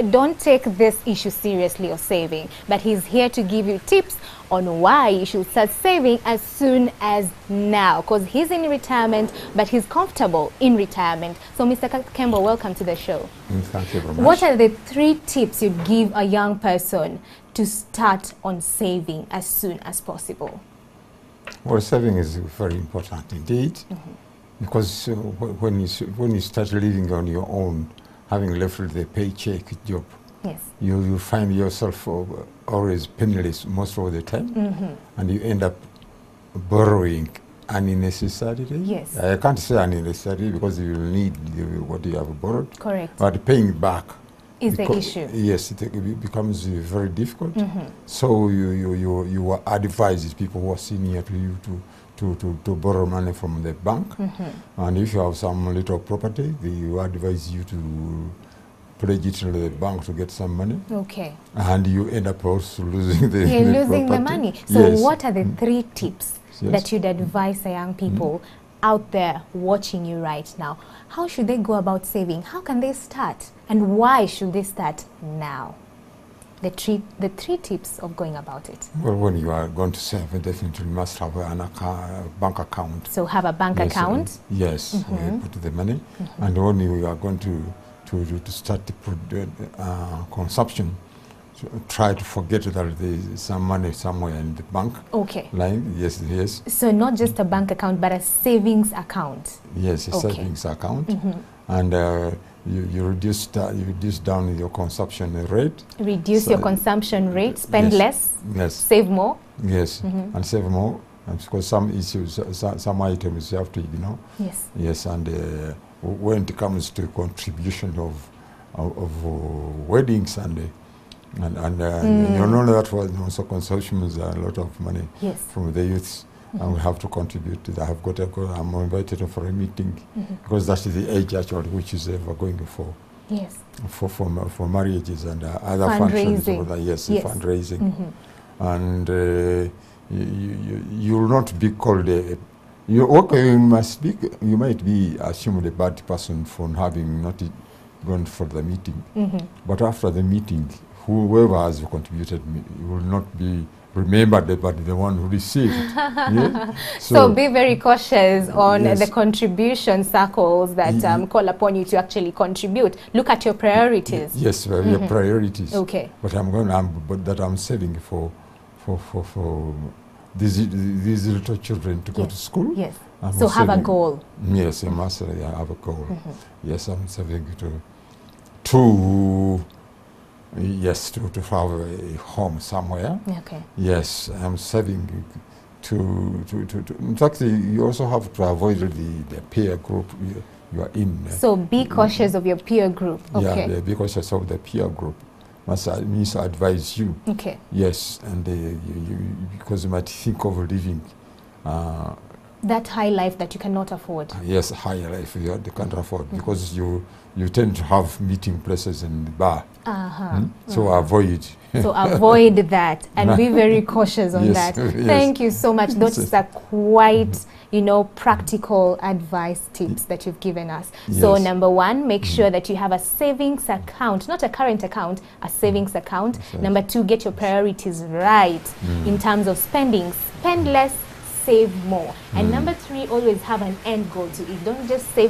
don't take this issue seriously or saving, but he's here to give you tips on why you should start saving as soon as now, because he's in retirement, but he's comfortable in retirement. So Mr. Kakembo, welcome to the show. Thank you very much. What are the 3 tips you'd give a young person to start on saving as soon as possible? Well, saving is very important indeed, because when you start living on your own, having left the paycheck job, yes, you find yourself always penniless most of the time, and you end up borrowing unnecessarily. Yes. I can't say unnecessarily because you will need what you have borrowed. Correct. But paying back is the issue. Yes, it becomes very difficult. So you advise people who are senior to you to borrow money from the bank, and if you have some little property, they advise you to pledge it to the bank to get some money. Okay. And you end up also losing the losing the money. So yes. What are the 3 tips that you'd advise the young people out there watching you right now? How should they go about saving? How can they start? And why should they start now? The 3 tips of going about it. Well, when you are going to save, you definitely must have a bank account. So have a bank account? Yes, where you put the money. And when you are going to start the consumption, try to forget that there is some money somewhere in the bank line. Yes, yes. So not just a bank account, but a savings account. Yes, a savings account. And you reduce down your consumption rate. Reduce your consumption rate, spend less, save more. Yes, and save more. And because some issues, some items you have to ignore. Yes. Yes, and when it comes to contribution of weddings and you know that was also consumption is a lot of money from the youths, and we have to contribute to that. I'm invited for a meeting because that's the age actually which is ever going for for marriages and other functions. Fundraising, and you will not be called you might be assumed a bad person for having not gone for the meeting, but after the meeting, whoever has contributed will not be remembered, but the one who received. So be very cautious on the contribution circles that call upon you to actually contribute. Look at your priorities. Yes, your priorities. Okay. But I'm saving for these little children to go to school. Yes. So have a goal. Yes, you must have a goal. Yes, I'm saving to have a home somewhere. Okay. Yes, I'm saving to in fact, you also have to avoid the peer group you are in. So be cautious of your peer group. Okay. Yeah, be cautious of the peer group. Must advise you. Okay. Yes, and because you might think of living that high life that you cannot afford. Yes, high life you can't afford because you tend to have meeting places in the bar. So avoid. So avoid that and be very cautious on that. Thank you so much. Those are quite, practical advice tips that you've given us. So number 1, make sure that you have a savings account, not a current account, a savings account. Number 2, get your priorities right in terms of spending. Spend less, save more. And number 3, always have an end goal to it. Don't just save